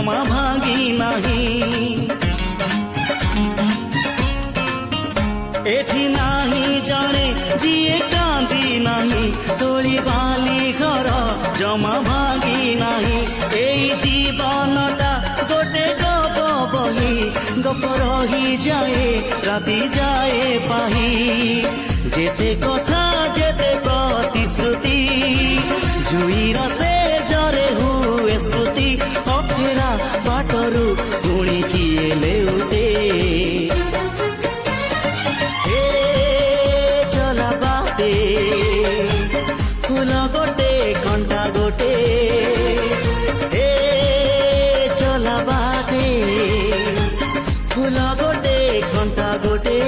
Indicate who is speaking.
Speaker 1: जमा भांगी नहीं एठी नाही जाने जिए कांदी नहीं तोली बाली घर जमा भांगी नहीं एई जीवनटा गोटे गप बही गप रही जाए राति जाए पाही जेते कथा जेते प्रतिश्रुति जुईर से जरे हुए स्मृति अफेरा बाटरू पुणी किए लेउटे चला बाटे फूल गोटे घंटा गोटे चला बाटे फूल गोटे घंटा गोटे